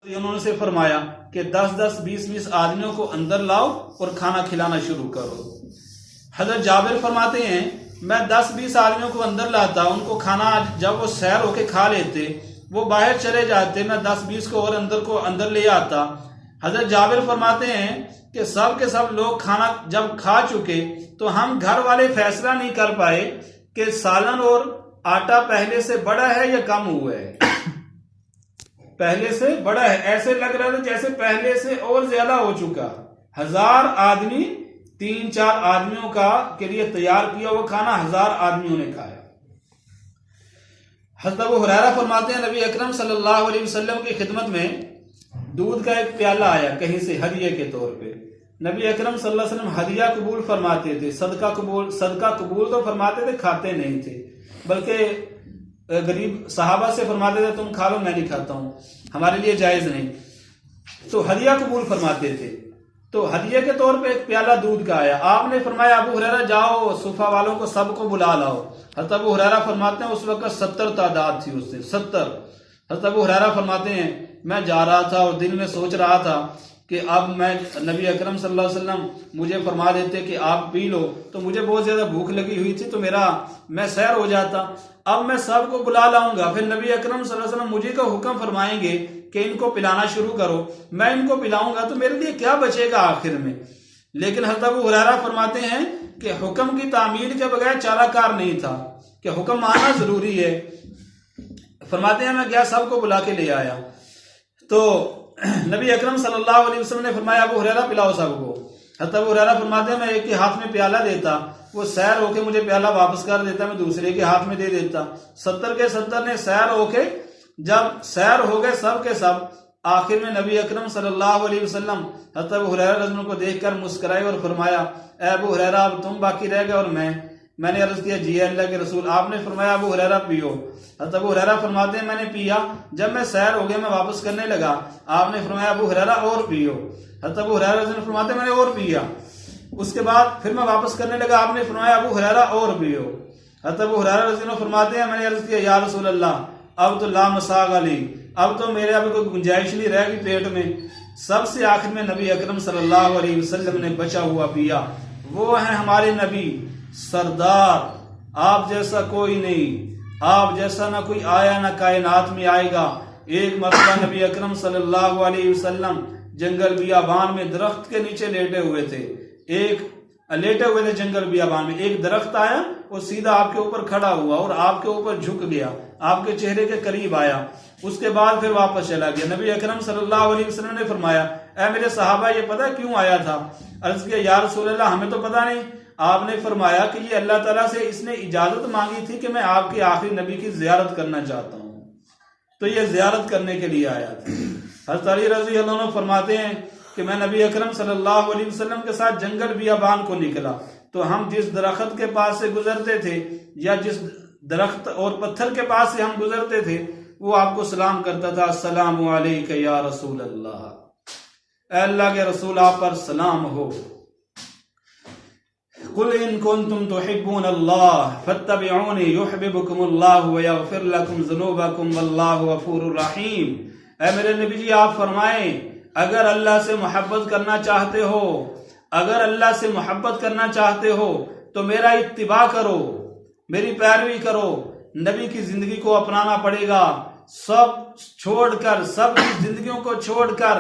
انہوں سے فرمایا کہ 10-10 20-20 آدمیوں کو اندر لاؤ اور کھانا کھلانا شروع کرو۔ حضرت جابر فرماتے ہیں میں 10-20 آدمیوں کو اندر لاتا، ان کو کھانا جب وہ سیر ہو کے کھا لیتے وہ باہر چلے جاتے، میں 10-20 کو اور اندر لے آتا۔ حضرت جابر فرماتے ہیں کہ سب کے سب لوگ کھانا جب کھا چکے تو ہم گھر والے فیصلہ نہیں کر پائے کہ سالن اور آٹا پہلے سے بڑا ہے یا کم ہوا ہے۔ پہلے سے بڑا ہے، ایسے لگ رہا تھا جیسے پہلے سے اور زیادہ ہو چکا۔ 1000 آدمی 3-4 آدمیوں کے لیے تیار کیا وہ کھانا 1000 آدمیوں نے کھایا۔ حضرت ابو ہریرہ فرماتے ہیں نبی اکرم صلی اللہ علیہ وسلم کی خدمت میں دودھ کا ایک پیالہ آیا کہیں سے ہدیے کے طور پہ۔ نبی اکرم صلی اللہ علیہ وسلم ہدیہ قبول فرماتے تھے، صدقہ قبول تو فرماتے تھے، کھاتے نہیں تھے، بلکہ غریب صحابہ سے فرماتے تھے تم کھا لو میں نہیں کھاتا ہوں، ہمارے لیے جائز نہیں، تو ہدیہ قبول فرماتے تھے۔ تو ہدیے کے طور پہ ایک پیالہ دودھ کا آیا، آپ نے فرمایا ابو ہریرہ جاؤ صفہ والوں کو سب کو بلا لاؤ۔ حضرت ابو ہریرہ فرماتے ہیں اس وقت 70 تعداد تھی، اس سے 70۔ حضرت ابو ہریرہ فرماتے ہیں میں جا رہا تھا اور دل میں سوچ رہا تھا کہ اب میں نبی اکرم صلی اللہ علیہ وسلم مجھے فرما دیتے کہ آپ پی لو، تو مجھے بہت زیادہ بھوک لگی ہوئی تھی تو میں سیر ہو جاتا، اب میں سب کو بلا لاؤں گا، پھر نبی اکرم صلی اللہ علیہ وسلم مجھے کا حکم فرمائیں گے کہ ان کو پلانا شروع کرو، میں ان کو پلاؤں گا تو میرے لیے کیا بچے گا آخر میں۔ لیکن حضرت ابو ہریرہ فرماتے ہیں کہ حکم کی تعمیل کے بغیر چارہ کار نہیں تھا، کہ حکم ماننا ضروری ہے۔ فرماتے ہیں میں گیا سب کو بلا کے لے آیا، تو نبی اکرم صلی اللہ علیہ وسلم نے فرمایا ابو ہریرہ پلاؤ سب کو۔ حضرت ابو ہریرہ فرماتے ہیں میں ایک کے ہاتھ میں پیالہ دیتا، وہ سیر ہو کے مجھے پیالہ واپس کر دیتا، میں دوسرے کے ہاتھ میں دے دیتا۔ 70 کے 70 نے سیر ہو کے جب سیر ہو گئے سب کے سب، آخر میں نبی اکرم صلی اللہ علیہ وسلم حضرت ابو ہریرہ رضی اللہ عنہ کو دیکھ کر مسکرائے اور فرمایا اے ابو ہریرہ اب تم باقی رہ گئے اور میں نے عرض کیا جی اللہ کے رسول، آپ نے فرمایا ابو ہریرہ پیو۔ حضرت ابو ہریرہ فرماتے ہیں میں نے پیا، جب میں سیر ہو گیا میں واپس کرنے لگا، آپ نے فرمایا ابو ہریرہ اور پیو۔ حضرت ابو ہریرہ رضی اللہ عنہ فرماتے ہیں میں نے اور پیا، اس کے بعد پھر میں واپس کرنے لگا، آپ نے فرمایا ابو ہریرہ اور پیو۔ حضرت ابو ہریرہ رضی اللہ عنہ فرماتے ہیں میں نے عرض کیا یا رسول اللہ اب تو لا مساغ علی، اب تو میرے اب کوئی گنجائش نہیں رہ گئی پیٹ میں۔ سب سے آخر میں نبی اکرم صلی اللہ علیہ وسلم نے بچا ہوا پیا۔ وہ ہیں ہمارے نبی سردار، آپ جیسا کوئی نہیں، آپ جیسا نہ کوئی آیا نہ کائنات میں آئے گا۔ ایک مرتبہ نبی اکرم صلی اللہ علیہ وسلم جنگل بیابان میں درخت کے نیچے لیٹے ہوئے تھے جنگل بیابان میں، ایک درخت آیا وہ سیدھا آپ کے اوپر کھڑا ہوا اور آپ کے اوپر جھک گیا، آپ کے چہرے کے قریب آیا، اس کے بعد پھر واپس چلا گیا۔ نبی اکرم صلی اللہ علیہ وسلم نے فرمایا اے میرے صحابہ یہ پتہ کیوں آیا تھا؟ عرض کیا یا رسول اللہ ہمیں تو پتہ نہیں۔ آپ نے فرمایا کہ یہ اللہ تعالیٰ سے اس نے اجازت مانگی تھی کہ میں آپ کے آخری نبی کی زیارت کرنا چاہتا ہوں، تو یہ زیارت کرنے کے لیے آیا تھا۔ حضرت علی رضی اللہ عنہ فرماتے ہیں کہ میں نبی اکرم صلی اللہ علیہ وسلم کے ساتھ جنگل بیابان کو نکلا تو ہم جس درخت کے پاس سے گزرتے تھے یا جس درخت اور پتھر کے پاس سے ہم گزرتے تھے وہ آپ کو سلام کرتا تھا السلام علیک یا رسول اللہ، اے اللہ کے رسول آپ پر سلام ہو۔ قل ان کنتم تحبون اللہ فاتبعونی یحببکم اللہ ویغفر لکم ذنوبکم واللہ غفور رحیم۔ اے میرے نبی جی آپ فرمائیں اگر اللہ سے محبت کرنا چاہتے ہو، اگر اللہ سے محبت کرنا چاہتے ہو تو میرا اتباع کرو، میری پیروی کرو، نبی کی زندگی کو اپنانا پڑے گا، سب چھوڑ کر، سب کی زندگیوں کو چھوڑ کر